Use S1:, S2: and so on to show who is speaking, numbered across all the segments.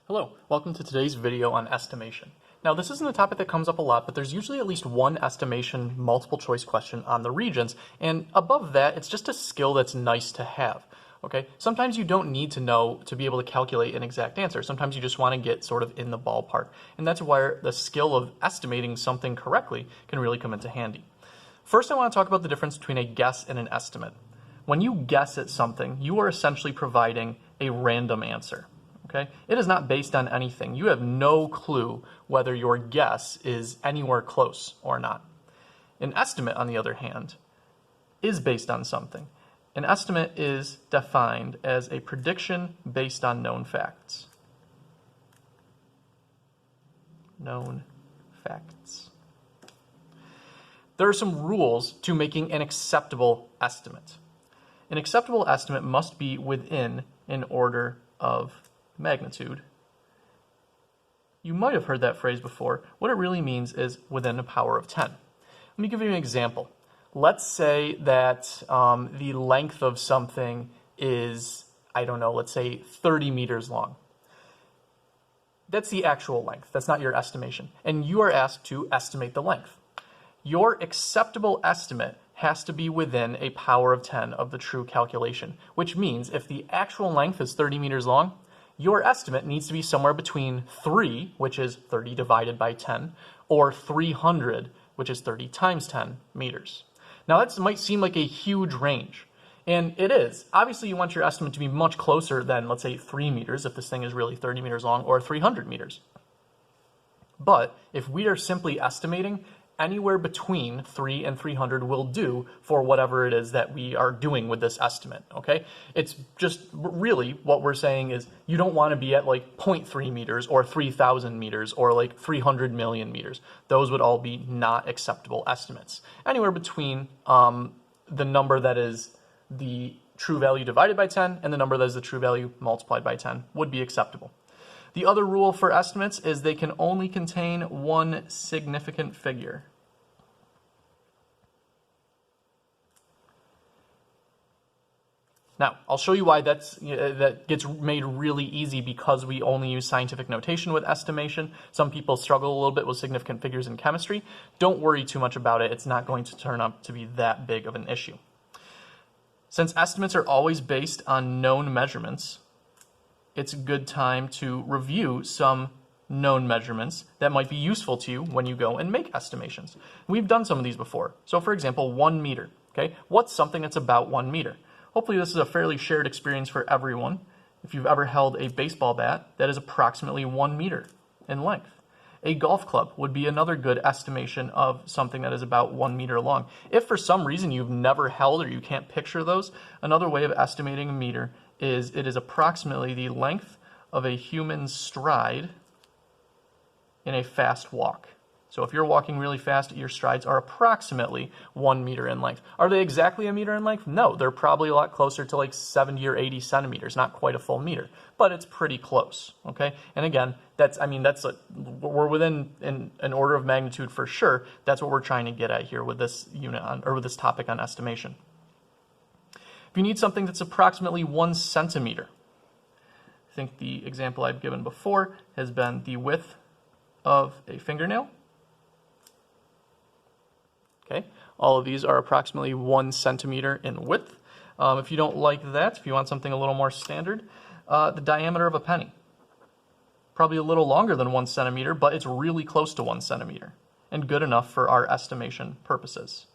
S1: Hello, welcome to today's video on estimation. Now this isn't a topic that comes up a lot, but there's usually at least one estimation multiple choice question on the Regents, and above that it's just a skill that's nice to have. Okay, sometimes you don't need to know to be able to calculate an exact answer. Sometimes you just want to get sort of in the ballpark, and that's where the skill of estimating something correctly can really come into handy. First, I want to talk about the difference between a guess and an estimate. When you guess at something, you are essentially providing a random answer. Okay? It is not based on anything. You have no clue whether your guess is anywhere close or not. An estimate, on the other hand, is based on something. An estimate is defined as a prediction based on known facts. Known facts. There are some rules to making an acceptable estimate. An acceptable estimate must be within an order of magnitude. You might have heard that phrase before. What it really means is within a power of 10. Let me give you an example. Let's say that the length of something is, I don't know, let's say 30 meters long. That's the actual length. That's not your estimation. And you are asked to estimate the length. Your acceptable estimate has to be within a power of 10 of the true calculation, which means if the actual length is 30 meters long, your estimate needs to be somewhere between 3, which is 30 divided by 10, or 300, which is 30 times 10 meters. Now that might seem like a huge range, and it is. Obviously you want your estimate to be much closer than, let's say, 3 meters, if this thing is really 30 meters long, or 300 meters. But if we are simply estimating, anywhere between 3 and 300 will do for whatever it is that we are doing with this estimate, okay? It's just really what we're saying is you don't want to be at like 0.3 meters or 3,000 meters or like 300 million meters. Those would all be not acceptable estimates. Anywhere between the number that is the true value divided by 10 and the number that is the true value multiplied by 10 would be acceptable. The other rule for estimates is they can only contain one significant figure. Now, I'll show you why that gets made really easy because we only use scientific notation with estimation. Some people struggle a little bit with significant figures in chemistry. Don't worry too much about it. It's not going to turn out to be that big of an issue. Since estimates are always based on known measurements, it's a good time to review some known measurements that might be useful to you when you go and make estimations. We've done some of these before. So for example, 1 meter, okay? What's something that's about 1 meter? Hopefully this is a fairly shared experience for everyone. If you've ever held a baseball bat, that is approximately 1 meter in length. A golf club would be another good estimation of something that is about 1 meter long. If for some reason you've never held or you can't picture those, another way of estimating a meter is it is approximately the length of a human stride in a fast walk. So if you're walking really fast, your strides are approximately 1 meter in length. Are they exactly a meter in length? No, they're probably a lot closer to like 70 or 80 centimeters, not quite a full meter, but it's pretty close, okay? And again, we're within an order of magnitude for sure. That's what we're trying to get at here with this unit or with this topic on estimation. If you need something that's approximately 1 centimeter, I think the example I've given before has been the width of a fingernail. Okay, all of these are approximately 1 centimeter in width. If you don't like that, if you want something a little more standard, the diameter of a penny. Probably a little longer than 1 centimeter, but it's really close to 1 centimeter and good enough for our estimation purposes.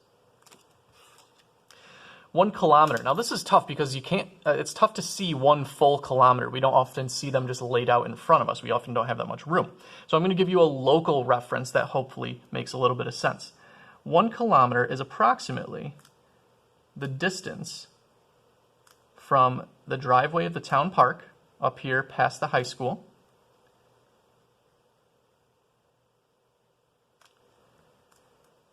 S1: 1 kilometer. Now this is tough because you can't, it's tough to see 1 full kilometer. We don't often see them just laid out in front of us. We often don't have that much room. So I'm going to give you a local reference that hopefully makes a little bit of sense. 1 kilometer is approximately the distance from the driveway of the town park up here past the high school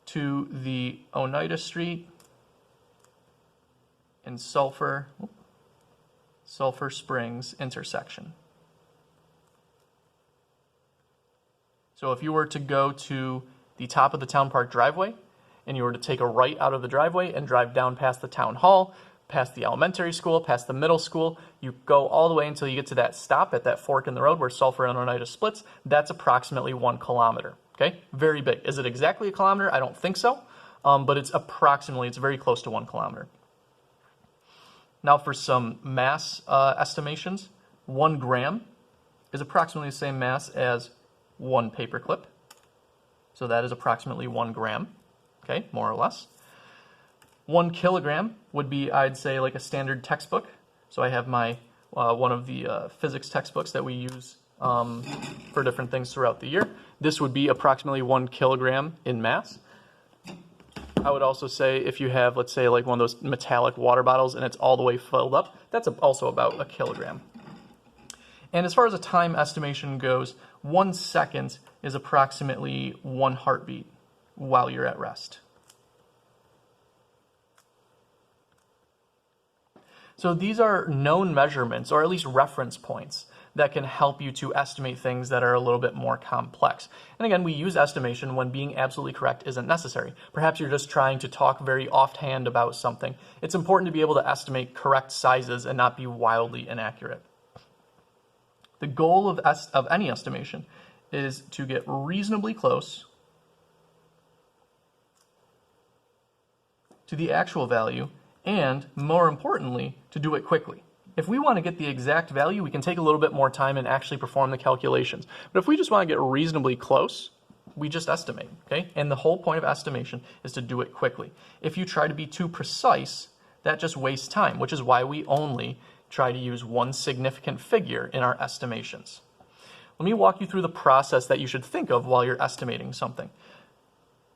S1: to the Oneida Street and Sulphur Springs intersection. So if you were to go to the top of the town park driveway and you were to take a right out of the driveway and drive down past the town hall, past the elementary school, past the middle school. You go all the way until you get to that stop at that fork in the road where sulfur and Oneida splits. That's approximately 1 kilometer. Okay, very big. Is it exactly a kilometer? I don't think so, but it's very close to 1 kilometer. Now for some mass estimations, 1 gram is approximately the same mass as 1 paperclip. So that is approximately 1 gram, okay, more or less. 1 kilogram would be, I'd say, like a standard textbook. So I have my one of the physics textbooks that we use for different things throughout the year. This would be approximately 1 kilogram in mass. I would also say if you have, let's say, like one of those metallic water bottles and it's all the way filled up, that's also about a kilogram. And as far as a time estimation goes, 1 second is approximately 1 heartbeat while you're at rest. So these are known measurements, or at least reference points, that can help you to estimate things that are a little bit more complex. And again, we use estimation when being absolutely correct isn't necessary. Perhaps you're just trying to talk very offhand about something. It's important to be able to estimate correct sizes and not be wildly inaccurate. The goal of any estimation is to get reasonably close to the actual value and, more importantly, to do it quickly. If we want to get the exact value, we can take a little bit more time and actually perform the calculations. But if we just want to get reasonably close, we just estimate, okay? And the whole point of estimation is to do it quickly. If you try to be too precise, that just wastes time, which is why we only try to use 1 significant figure in our estimations. Let me walk you through the process that you should think of while you're estimating something.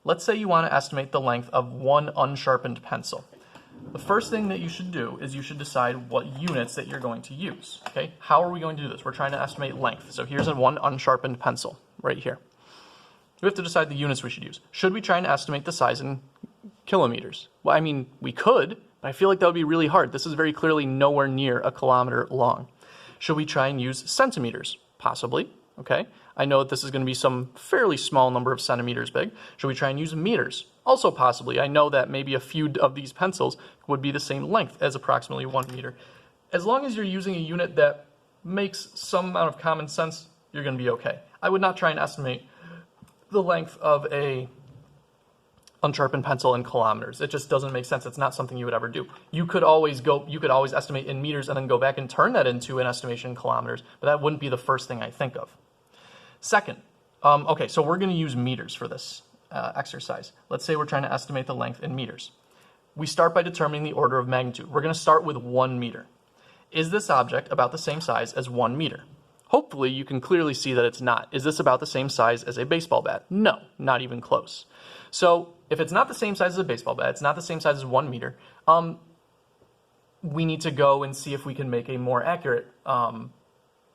S1: Let's say you want to estimate the length of 1 unsharpened pencil. The first thing that you should do is you should decide what units that you're going to use. Okay? How are we going to do this? We're trying to estimate length. So here's 1 unsharpened pencil right here. We have to decide the units we should use. Should we try and estimate the size in kilometers? Well, I mean, we could, but I feel like that would be really hard. This is very clearly nowhere near a kilometer long. Should we try and use centimeters? Possibly. Okay? I know that this is going to be some fairly small number of centimeters big. Should we try and use meters? Also possibly. I know that maybe a few of these pencils would be the same length as approximately 1 meter. As long as you're using a unit that makes some amount of common sense, you're going to be okay. I would not try and estimate the length of a unsharpened pencil in kilometers. It just doesn't make sense. It's not something you would ever do. You could always estimate in meters and then go back and turn that into an estimation in kilometers, but that wouldn't be the first thing I think of. Second, okay, so we're going to use meters for this exercise. Let's say we're trying to estimate the length in meters. We start by determining the order of magnitude. We're going to start with 1 meter. Is this object about the same size as 1 meter? Hopefully you can clearly see that it's not. Is this about the same size as a baseball bat? No, not even close. So if it's not the same size as a baseball bat, it's not the same size as 1 meter, we need to go and see if we can make a more accurate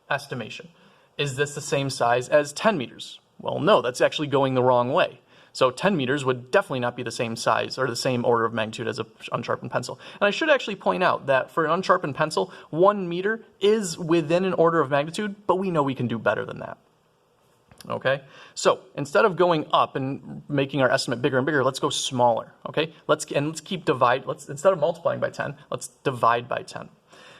S1: estimation. Is this the same size as 10 meters? Well, no, that's actually going the wrong way. So 10 meters would definitely not be the same size or the same order of magnitude as an unsharpened pencil. And I should actually point out that for an unsharpened pencil, 1 meter is within an order of magnitude, but we know we can do better than that. Okay, so instead of going up and making our estimate bigger and bigger, let's go smaller. Okay, let's keep instead of multiplying by 10, let's divide by 10.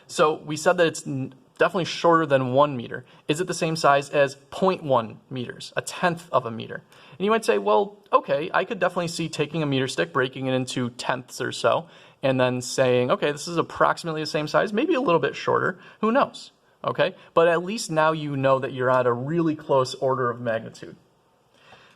S1: So we said that it's definitely shorter than 1 meter. Is it the same size as 0.1 meters, a tenth of a meter? And you might say, well, okay, I could definitely see taking a meter stick, breaking it into tenths or so, and then saying, okay, this is approximately the same size, maybe a little bit shorter, who knows? Okay, but at least now you know that you're at a really close order of magnitude.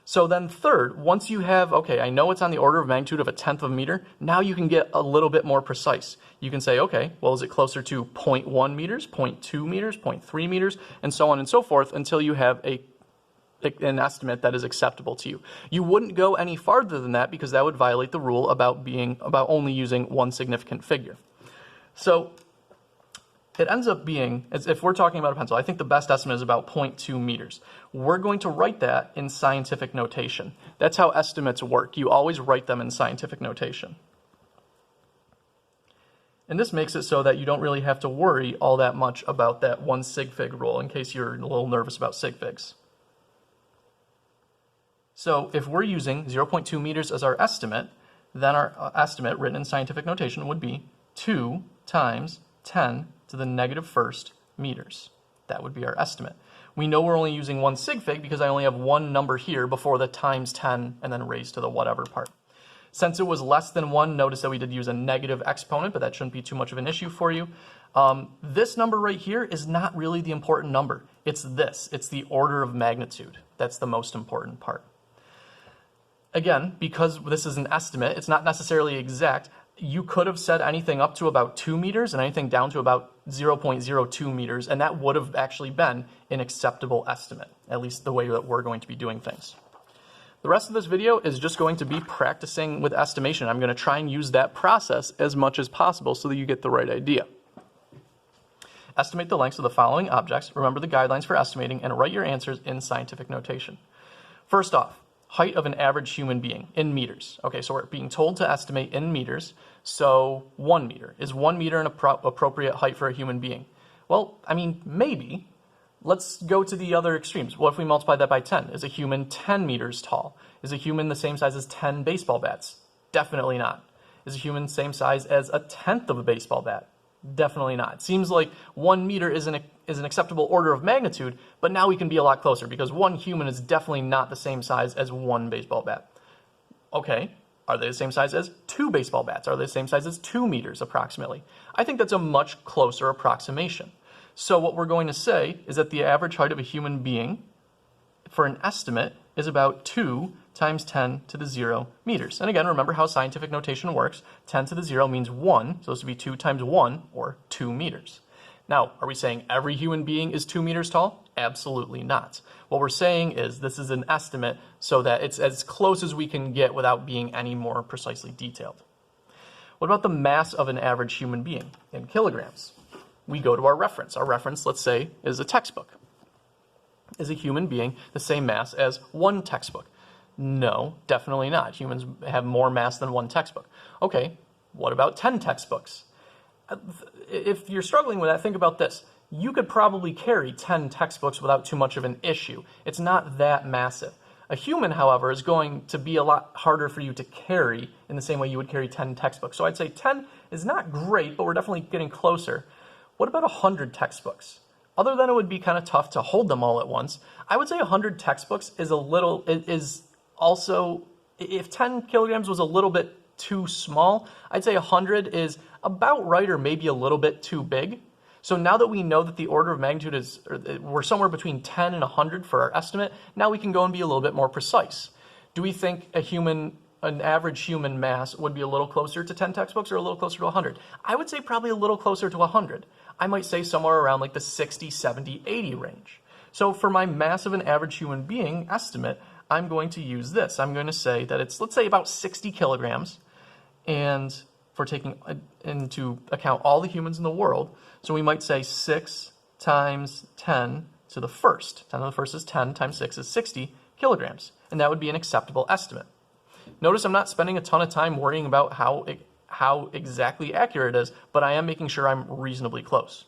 S1: So then third, once you have, okay, I know it's on the order of magnitude of a tenth of a meter, now you can get a little bit more precise. You can say, okay, well, is it closer to 0.1 meters, 0.2 meters, 0.3 meters, and so on and so forth until you have an estimate that is acceptable to you. You wouldn't go any farther than that because that would violate the rule about only using 1 significant figure. So it ends up being, as if we're talking about a pencil, I think the best estimate is about 0.2 meters. We're going to write that in scientific notation. That's how estimates work. You always write them in scientific notation. And this makes it so that you don't really have to worry all that much about that 1 sig fig rule in case you're a little nervous about sig figs. So if we're using 0.2 meters as our estimate, then our estimate written in scientific notation would be 2 times 10 to the negative first meters. That would be our estimate. We know we're only using one sig fig because I only have one number here before the times 10 and then raised to the whatever part. Since it was less than 1, notice that we did use a negative exponent, but that shouldn't be too much of an issue for you. This number right here is not really the important number. It's this. It's the order of magnitude. That's the most important part. Again, because this is an estimate, it's not necessarily exact, you could have said anything up to about 2 meters and anything down to about 0.02 meters, and that would have actually been an acceptable estimate, at least the way that we're going to be doing things. The rest of this video is just going to be practicing with estimation. I'm going to try and use that process as much as possible so that you get the right idea. Estimate the lengths of the following objects, remember the guidelines for estimating, and write your answers in scientific notation. First off, height of an average human being in meters. Okay, so we're being told to estimate in meters, so 1 meter. Is 1 meter an appropriate height for a human being? Well, I mean, maybe. Let's go to the other extremes. What if we multiply that by 10? Is a human 10 meters tall? Is a human the same size as 10 baseball bats? Definitely not. Is a human the same size as a tenth of a baseball bat? Definitely not. It seems like 1 meter is an acceptable order of magnitude, but now we can be a lot closer because 1 human is definitely not the same size as 1 baseball bat. Okay, are they the same size as 2 baseball bats? Are they the same size as 2 meters approximately? I think that's a much closer approximation. So what we're going to say is that the average height of a human being for an estimate is about 2 times 10 to the 0 meters. And again, remember how scientific notation works. 10 to the 0 means 1, so this would be 2 times 1, or 2 meters. Now, are we saying every human being is 2 meters tall? Absolutely not. What we're saying is this is an estimate so that it's as close as we can get without being any more precisely detailed. What about the mass of an average human being in kilograms? We go to our reference. Our reference, let's say, is a textbook. Is a human being the same mass as 1 textbook? No, definitely not. Humans have more mass than 1 textbook. Okay, what about 10 textbooks? If you're struggling with that, think about this. You could probably carry 10 textbooks without too much of an issue. It's not that massive. A human, however, is going to be a lot harder for you to carry in the same way you would carry 10 textbooks. So I'd say 10 is not great, but we're definitely getting closer. What about 100 textbooks? Other than it would be kind of tough to hold them all at once, I would say 100 textbooks is also, if 10 kilograms was a little bit too small, I'd say 100 is about right or maybe a little bit too big. So now that we know that the order of magnitude is, we're somewhere between 10 and 100 for our estimate, now we can go and be a little bit more precise. Do we think an average human mass would be a little closer to 10 textbooks or a little closer to 100? I would say probably a little closer to 100. I might say somewhere around like the 60, 70, 80 range. So for my mass of an average human being estimate, I'm going to use this. I'm going to say that it's, let's say, about 60 kilograms. And for taking into account all the humans in the world, so we might say 6 times 10 to the first. 10 to the first is 10 times 6 is 60 kilograms. And that would be an acceptable estimate. Notice I'm not spending a ton of time worrying about how exactly accurate it is, but I am making sure I'm reasonably close.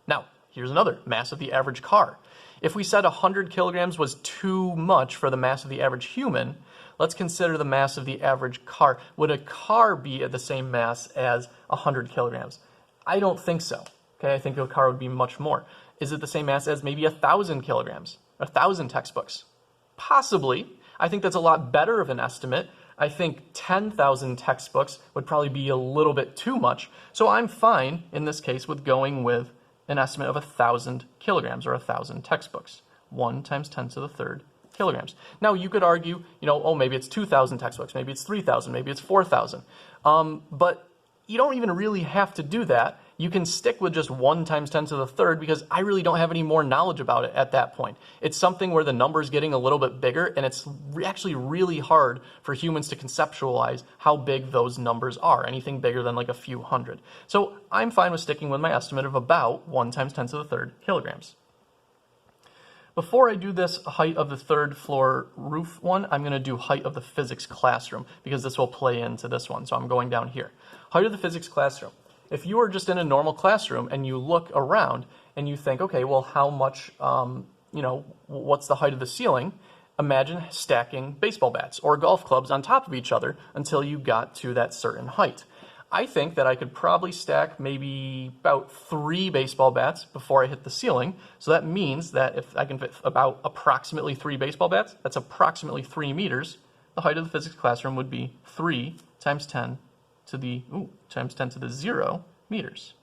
S1: Now, here's another, mass of the average car. If we said 100 kilograms was too much for the mass of the average human, let's consider the mass of the average car. Would a car be at the same mass as 100 kilograms? I don't think so. Okay, I think a car would be much more. Is it the same mass as maybe 1,000 kilograms? 1,000 textbooks? Possibly. I think that's a lot better of an estimate. I think 10,000 textbooks would probably be a little bit too much. So I'm fine in this case with going with an estimate of 1,000 kilograms or 1,000 textbooks. 1 times 10 to the third kilograms. Now you could argue, oh, maybe it's 2,000 textbooks, maybe it's 3,000, maybe it's 4,000. But you don't even really have to do that. You can stick with just 1 times 10 to the third because I really don't have any more knowledge about it at that point. It's something where the number's getting a little bit bigger, and it's actually really hard for humans to conceptualize how big those numbers are, anything bigger than like a few hundred. So I'm fine with sticking with my estimate of about 1 times 10 to the third kilograms. Before I do this height of the third floor roof one, I'm going to do height of the physics classroom because this will play into this one. So I'm going down here. Height of the physics classroom. If you are just in a normal classroom and you look around and you think, okay, well, how much, what's the height of the ceiling? Imagine stacking baseball bats or golf clubs on top of each other until you got to that certain height. I think that I could probably stack maybe about 3 baseball bats before I hit the ceiling. So that means that if I can fit about approximately 3 baseball bats, that's approximately 3 meters. The height of the physics classroom would be 3 times 10 to the 0 meters.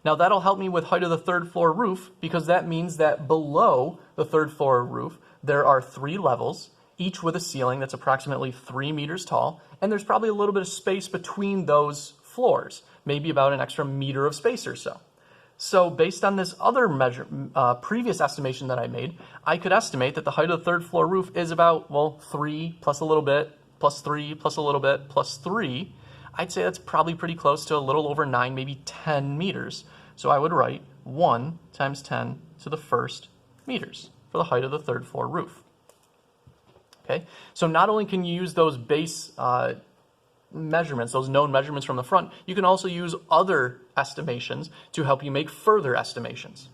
S1: Now that'll help me with height of the 3rd floor roof, because that means that below the 3rd floor roof there are 3 levels, each with a ceiling that's approximately 3 meters tall, and there's probably a little bit of space between those floors, maybe about an extra meter of space or so. So based on this other previous estimation that I made, I could estimate that the height of the 3rd floor roof is about, well, 3 plus a little bit, plus 3 plus a little bit, plus 3. I'd say that's probably pretty close to a little over 9, maybe 10 meters. So I would write 1 times 10 to the 1st meters for the height of the 3rd floor roof. Okay, so not only can you use those base measurements, those known measurements from the front, you can also use other estimations to help you make further estimations.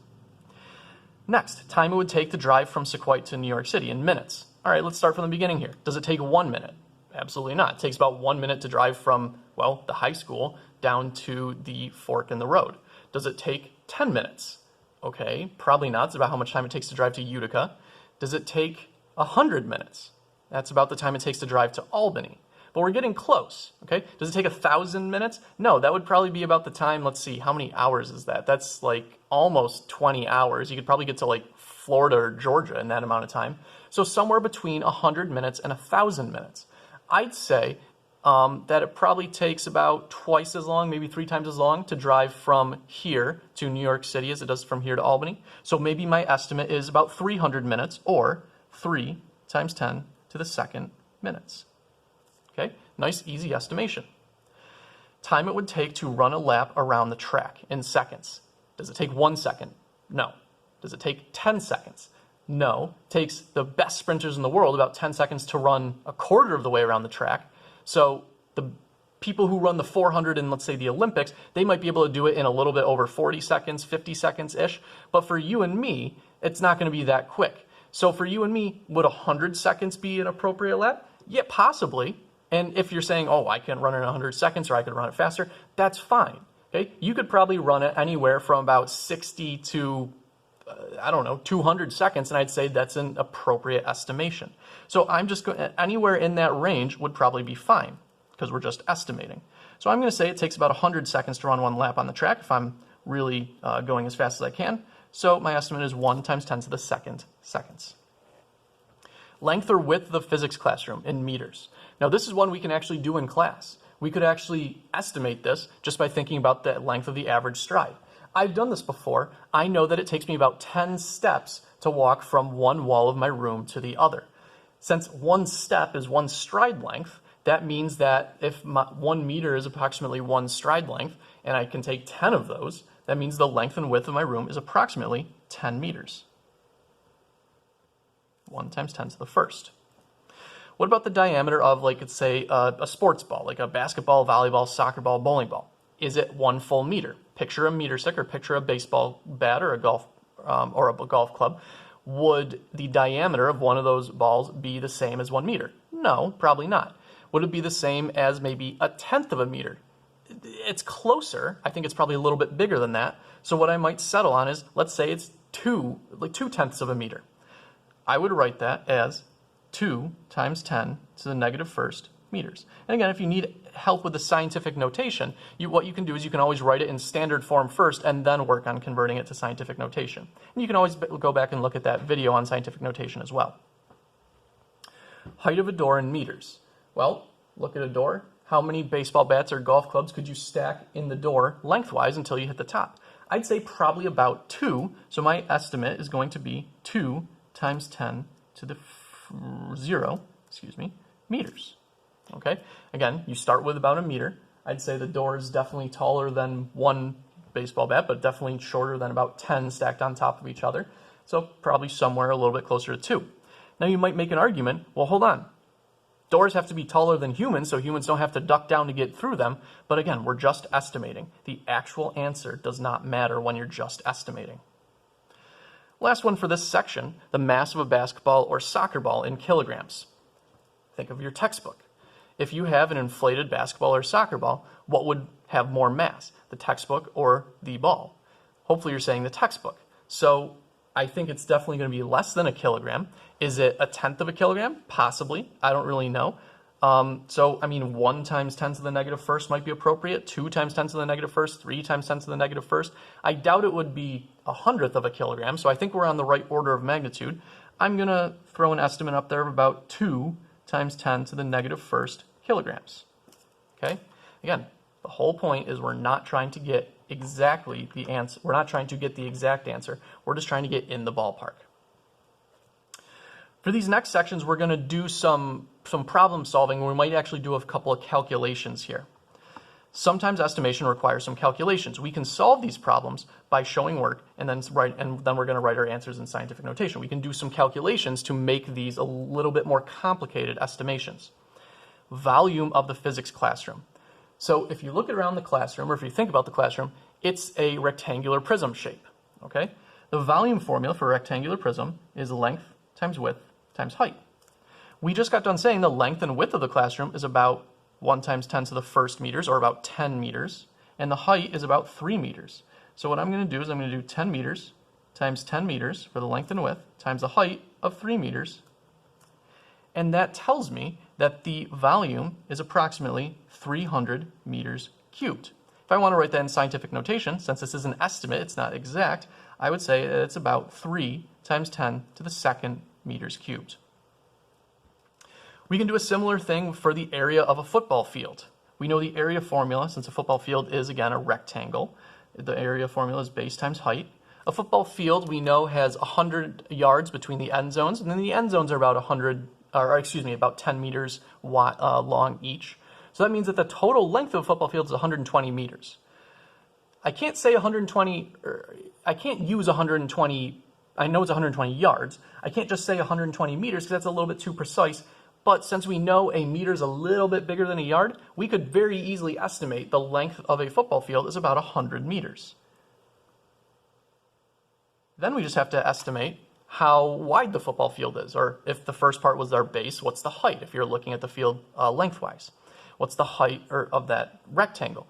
S1: Next, time it would take to drive from Sequoia to New York City in minutes. All right, let's start from the beginning here. Does it take 1 minute? Absolutely not. It takes about 1 minute to drive from, well, the high school down to the fork in the road. Does it take 10 minutes? Okay, probably not. It's about how much time it takes to drive to Utica. Does it take 100 minutes? That's about the time it takes to drive to Albany. But we're getting close, okay? Does it take 1,000 minutes? No, that would probably be about the time, let's see, how many hours is that? That's like almost 20 hours. You could probably get to like Florida or Georgia in that amount of time. So somewhere between 100 minutes and 1,000 minutes. I'd say that it probably takes about twice as long, maybe 3 times as long to drive from here to New York City as it does from here to Albany. So maybe my estimate is about 300 minutes, or 3 times 10 to the 2nd minutes. Okay, nice easy estimation. Time it would take to run a lap around the track in seconds. Does it take 1 second? No. Does it take 10 seconds? No. It takes the best sprinters in the world about 10 seconds to run a quarter of the way around the track. So the people who run the 400 in, let's say, the Olympics, they might be able to do it in a little bit over 40 seconds, 50 seconds-ish. But for you and me, it's not going to be that quick. So for you and me, would 100 seconds be an appropriate lap? Yeah, possibly. And if you're saying, oh, I can run it in 100 seconds or I could run it faster, that's fine. Okay? You could probably run it anywhere from about 60 to, 200 seconds, and I'd say that's an appropriate estimation. So I'm just going, anywhere in that range would probably be fine, because we're just estimating. So I'm going to say it takes about 100 seconds to run 1 lap on the track if I'm really going as fast as I can. So my estimate is 1 times 10 to the 2nd seconds. Length or width of the physics classroom in meters. Now this is one we can actually do in class. We could actually estimate this just by thinking about the length of the average stride. I've done this before. I know that it takes me about 10 steps to walk from one wall of my room to the other. Since 1 step is 1 stride length, that means that if 1 meter is approximately 1 stride length, and I can take 10 of those, that means the length and width of my room is approximately 10 meters. 1 times 10 to the 1st. What about the diameter of, like, let's say, a sports ball, like a basketball, volleyball, soccer ball, bowling ball? Is it 1 full meter? Picture a meter stick, or picture a baseball bat or a golf club. Would the diameter of one of those balls be the same as 1 meter? No, probably not. Would it be the same as maybe 1/10 of a meter? It's closer. I think it's probably a little bit bigger than that. So what I might settle on is, let's say it's 2/10 of a meter. I would write that as 2 times 10 to the -1st meters. And again, if you need help with the scientific notation, what you can do is you can always write it in standard form first and then work on converting it to scientific notation. And you can always go back and look at that video on scientific notation as well. Height of a door in meters. Well, look at a door. How many baseball bats or golf clubs could you stack in the door lengthwise until you hit the top? I'd say probably about 2, so my estimate is going to be 2 times 10 to the 0 meters. Okay, again, you start with about 1 meter. I'd say the door is definitely taller than 1 baseball bat, but definitely shorter than about 10 stacked on top of each other. So probably somewhere a little bit closer to 2. Now you might make an argument, well, hold on. Doors have to be taller than humans, so humans don't have to duck down to get through them. But again, we're just estimating. The actual answer does not matter when you're just estimating. Last one for this section, the mass of a basketball or soccer ball in kilograms. Think of your textbook. If you have an inflated basketball or soccer ball, what would have more mass, the textbook or the ball? Hopefully you're saying the textbook. So I think it's definitely going to be less than a kilogram. Is it 1/10 of a kilogram? Possibly. I don't really know. So, I mean, 1 times 10 to the negative first might be appropriate. 2 times 10 to the negative first. 3 times 10 to the negative first. I doubt it would be 1/100th of a kilogram, so I think we're on the right order of magnitude. I'm going to throw an estimate up there of about 2 times 10 to the negative first kilograms. Okay? Again, the whole point is we're not trying to get exactly the answer. We're not trying to get the exact answer. We're just trying to get in the ballpark. For these next sections, we're going to do some problem solving, and we might actually do a couple of calculations here. Sometimes estimation requires some calculations. We can solve these problems by showing work, and then we're going to write our answers in scientific notation. We can do some calculations to make these a little bit more complicated estimations. Volume of the physics classroom. So if you look around the classroom, or if you think about the classroom, it's a rectangular prism shape. Okay? The volume formula for a rectangular prism is length times width times height. We just got done saying the length and width of the classroom is about 1 times 10 to the first meters, or about 10 meters, and the height is about 3 meters. So what I'm going to do is I'm going to do 10 meters times 10 meters for the length and width times the height of 3 meters, and that tells me that the volume is approximately 300 meters cubed. If I want to write that in scientific notation, since this is an estimate, it's not exact, I would say that it's about 3 times 10 to the second meters cubed. We can do a similar thing for the area of a football field. We know the area formula, since a football field is, again, a rectangle. The area formula is base times height. A football field, we know, has 100 yards between the end zones, and then the end zones are about about 10 meters long each. So that means that the total length of a football field is 120 meters. I can't say 120, I can't use 120, I know it's 120 yards. I can't just say 120 meters because that's a little bit too precise. But since we know a meter is a little bit bigger than a yard, we could very easily estimate the length of a football field is about 100 meters. Then we just have to estimate how wide the football field is, or if the first part was our base, what's the height if you're looking at the field lengthwise? What's the height of that rectangle?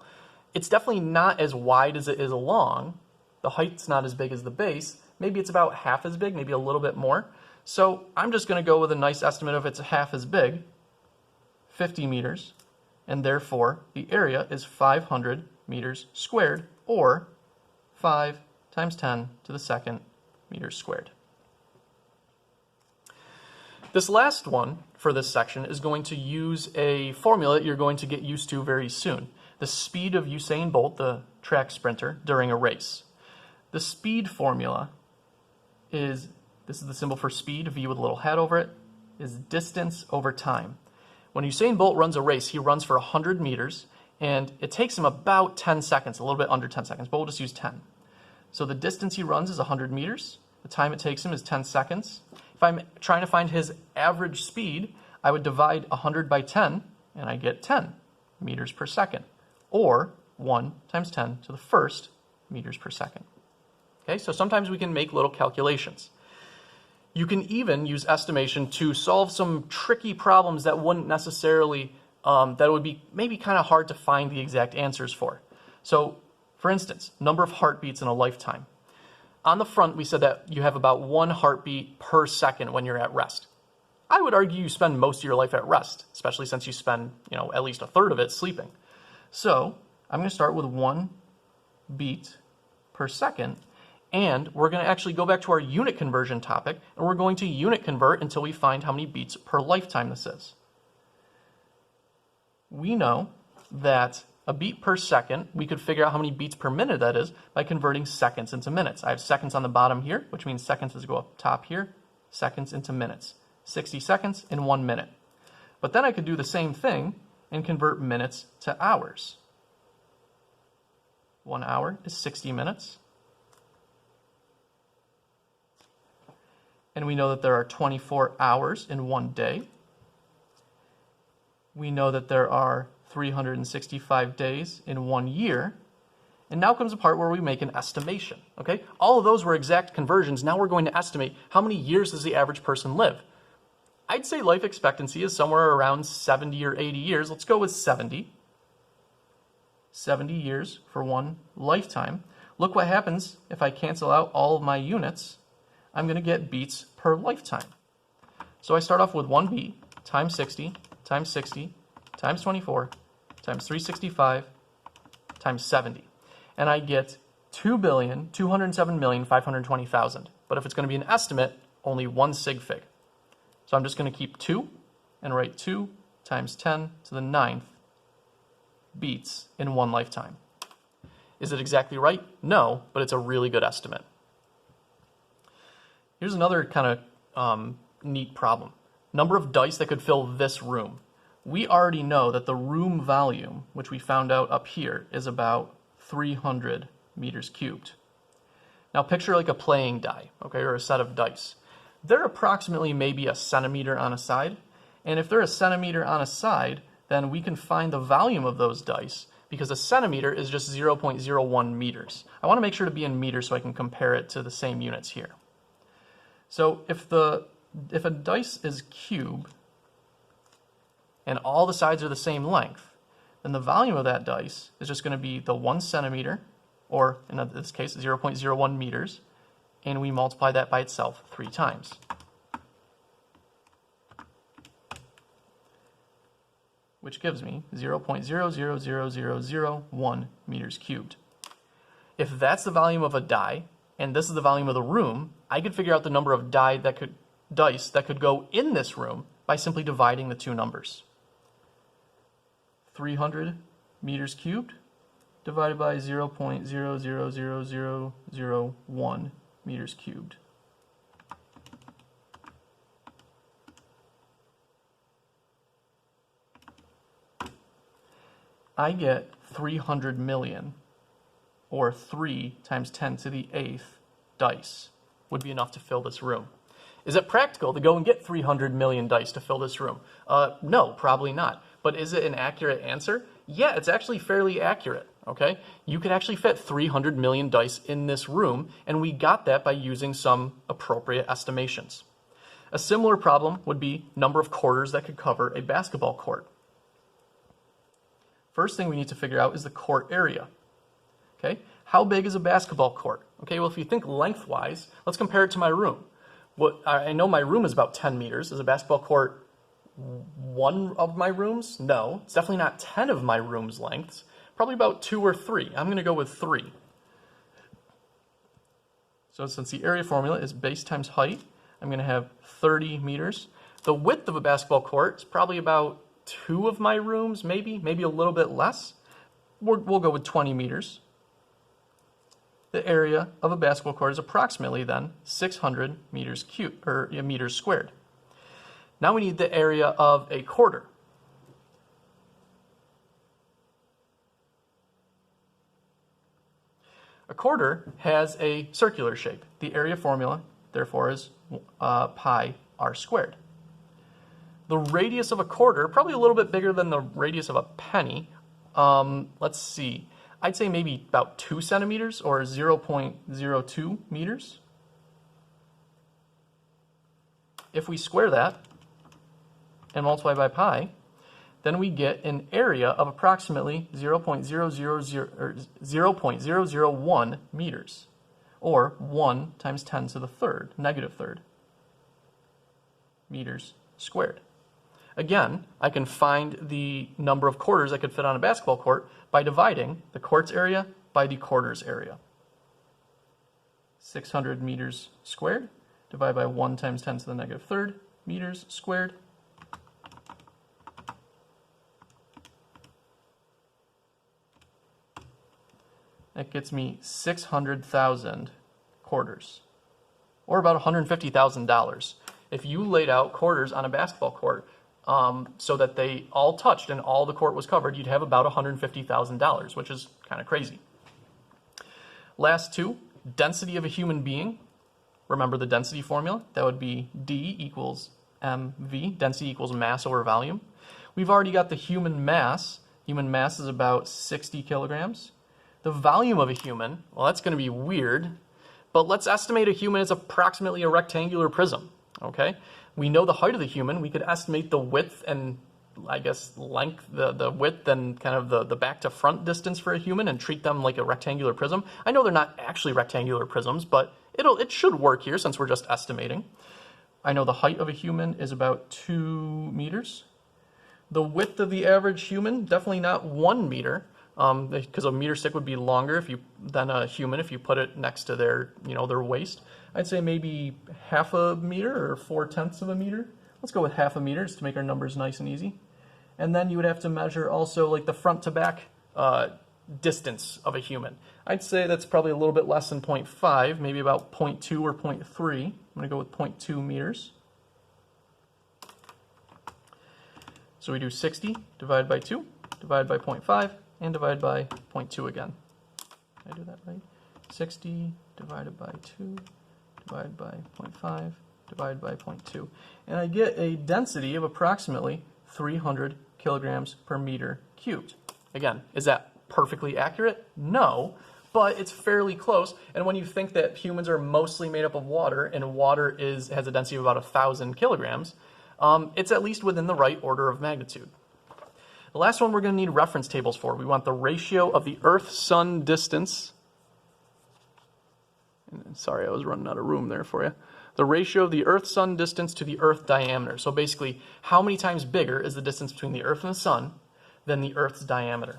S1: It's definitely not as wide as it is long. The height's not as big as the base. Maybe it's about half as big, maybe a little bit more. So I'm just going to go with a nice estimate of it's half as big, 50 meters, and therefore the area is 500 meters squared, or 5 times 10 to the second meters squared. This last one for this section is going to use a formula that you're going to get used to very soon. The speed of Usain Bolt, the track sprinter, during a race. The speed formula is, this is the symbol for speed, V with a little hat over it, is distance over time. When Usain Bolt runs a race, he runs for 100 meters, and it takes him about 10 seconds, a little bit under 10 seconds, but we'll just use 10. So the distance he runs is 100 meters. The time it takes him is 10 seconds. If I'm trying to find his average speed, I would divide 100 by 10, and I get 10 meters per second, or 1 times 10 to the first meters per second. Okay, so sometimes we can make little calculations. You can even use estimation to solve some tricky problems that wouldn't necessarily, that would be maybe kind of hard to find the exact answers for. So, for instance, number of heartbeats in a lifetime. On the front, we said that you have about 1 heartbeat per second when you're at rest. I would argue you spend most of your life at rest, especially since you spend, at least 1/3 of it sleeping. So I'm going to start with 1 beat per second, and we're going to actually go back to our unit conversion topic, and we're going to unit convert until we find how many beats per lifetime this is. We know that a beat per second, we could figure out how many beats per minute that is by converting seconds into minutes. I have seconds on the bottom here, which means seconds is go up top here, seconds into minutes. 60 seconds in 1 minute. But then I could do the same thing and convert minutes to hours. 1 hour is 60 minutes. And we know that there are 24 hours in 1 day. We know that there are 365 days in 1 year. And now comes the part where we make an estimation. Okay? All of those were exact conversions. Now we're going to estimate how many years does the average person live. I'd say life expectancy is somewhere around 70 or 80 years. Let's go with 70. 70 years for one lifetime. Look what happens if I cancel out all of my units. I'm going to get beats per lifetime. So I start off with 1 beat times 60 times 60 times 24 times 365 times 70. And I get 2,207,520,000. But if it's going to be an estimate, only one sig fig. So I'm just going to keep 2 and write 2 times 10 to the 9th beats in one lifetime. Is it exactly right? No, but it's a really good estimate. Here's another kind of neat problem. Number of dice that could fill this room. We already know that the room volume, which we found out up here, is about 300 meters cubed. Now picture like a playing die, okay, or a set of dice. They're approximately maybe a centimeter on a side, and if they're a centimeter on a side, then we can find the volume of those dice because a centimeter is just 0.01 meters. I want to make sure to be in meters so I can compare it to the same units here. So if a dice is cube and all the sides are the same length, then the volume of that dice is just going to be the 1 centimeter, or in this case 0.01 meters, and we multiply that by itself 3 times. Which gives me 0.000001 meters cubed. If that's the volume of a die, and this is the volume of the room, I could figure out the number of dice that could go in this room by simply dividing the two numbers. 300 meters cubed divided by 0.000001 meters cubed. I get 300 million, or 3 times 10 to the 8th dice would be enough to fill this room. Is it practical to go and get 300 million dice to fill this room? No, probably not. But is it an accurate answer? Yeah, it's actually fairly accurate, okay? You could actually fit 300 million dice in this room, and we got that by using some appropriate estimations. A similar problem would be number of quarters that could cover a basketball court. First thing we need to figure out is the court area. Okay, how big is a basketball court? Okay, well, if you think lengthwise, let's compare it to my room. I know my room is about 10 meters. Is a basketball court one of my rooms? No, it's definitely not 10 of my room's lengths. Probably about 2 or 3. I'm going to go with 3. So since the area formula is base times height, I'm going to have 30 meters. The width of a basketball court is probably about 2 of my rooms, maybe a little bit less. We'll go with 20 meters. The area of a basketball court is approximately then 600 meters cubed, or meters squared. Now we need the area of a quarter. A quarter has a circular shape. The area formula, therefore, is pi r squared. The radius of a quarter, probably a little bit bigger than the radius of a penny. Let's see. I'd say maybe about 2 centimeters or 0.02 meters. If we square that and multiply by pi, then we get an area of approximately 0.001 meters, or 1 times 10 to the third, negative third, meters squared. Again, I can find the number of quarters that could fit on a basketball court by dividing the court's area by the quarter's area. 600 meters squared divided by 1 times 10 to the negative third meters squared. That gets me 600,000 quarters, or about $150,000. If you laid out quarters on a basketball court so that they all touched and all the court was covered, you'd have about $150,000, which is kind of crazy. Last two, density of a human being. Remember the density formula? That would be D equals mv, density equals mass over volume. We've already got the human mass. Human mass is about 60 kilograms. The volume of a human, well, that's going to be weird, but let's estimate a human as approximately a rectangular prism, okay? We know the height of the human. We could estimate the width and, I guess, length, the width and kind of the back to front distance for a human and treat them like a rectangular prism. I know they're not actually rectangular prisms, but it should work here since we're just estimating. I know the height of a human is about 2 meters. The width of the average human, definitely not 1 meter, because a meter stick would be longer than a human if you put it next to their waist. I'd say maybe half a meter or 4/10 of a meter. Let's go with half a meter just to make our numbers nice and easy. And then you would have to measure also like the front to back distance of a human. I'd say that's probably a little bit less than 0.5, maybe about 0.2 or 0.3. I'm going to go with 0.2 meters. So we do 60 divided by 2, divided by 0.5, and divided by 0.2 again. Did I do that right? 60 divided by 2, divided by 0.5, divided by 0.2. And I get a density of approximately 300 kilograms per meter cubed. Again, is that perfectly accurate? No, but it's fairly close. And when you think that humans are mostly made up of water, and water has a density of about 1,000 kilograms, it's at least within the right order of magnitude. The last one we're going to need reference tables for. We want the ratio of the Earth-Sun distance. Sorry, I was running out of room there for you. The ratio of the Earth-Sun distance to the Earth diameter. So basically, how many times bigger is the distance between the Earth and the Sun than the Earth's diameter?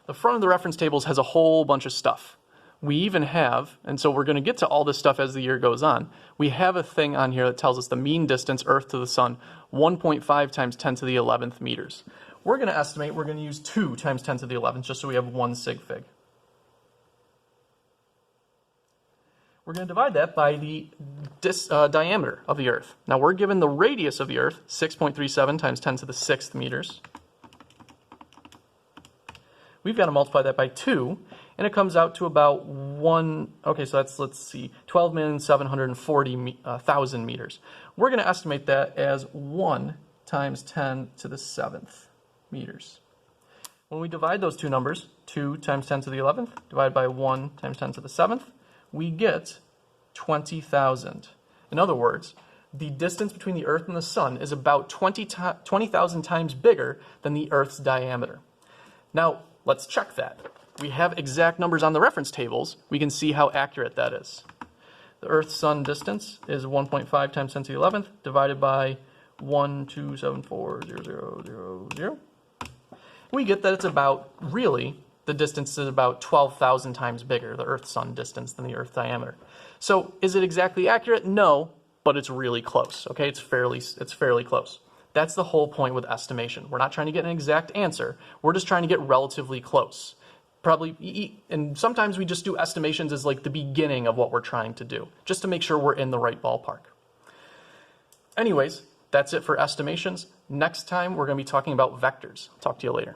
S1: The front of the reference tables has a whole bunch of stuff. We even have, and so we're going to get to all this stuff as the year goes on, we have a thing on here that tells us the mean distance Earth to the Sun, 1.5 times 10 to the 11th meters. We're going to estimate, we're going to use 2 times 10 to the 11th just so we have 1 sig fig. We're going to divide that by the diameter of the Earth. Now we're given the radius of the Earth, 6.37 times 10 to the 6th meters. We've got to multiply that by 2, and it comes out to about 12,740,000 meters. We're going to estimate that as 1 times 10 to the 7th meters. When we divide those two numbers, 2 times 10 to the 11th, divided by 1 times 10 to the 7th, we get 20,000. In other words, the distance between the Earth and the Sun is about 20,000 times bigger than the Earth's diameter. Now, let's check that. We have exact numbers on the reference tables. We can see how accurate that is. The Earth-Sun distance is 1.5 times 10 to the 11th divided by 1,274,000. We get that it's about, really, the distance is about 12,000 times bigger, the Earth-Sun distance, than the Earth diameter. So is it exactly accurate? No, but it's really close. Okay, it's fairly close. That's the whole point with estimation. We're not trying to get an exact answer. We're just trying to get relatively close. Probably, and sometimes we just do estimations as like the beginning of what we're trying to do, just to make sure we're in the right ballpark. Anyways, that's it for estimations. Next time, we're going to be talking about vectors. Talk to you later.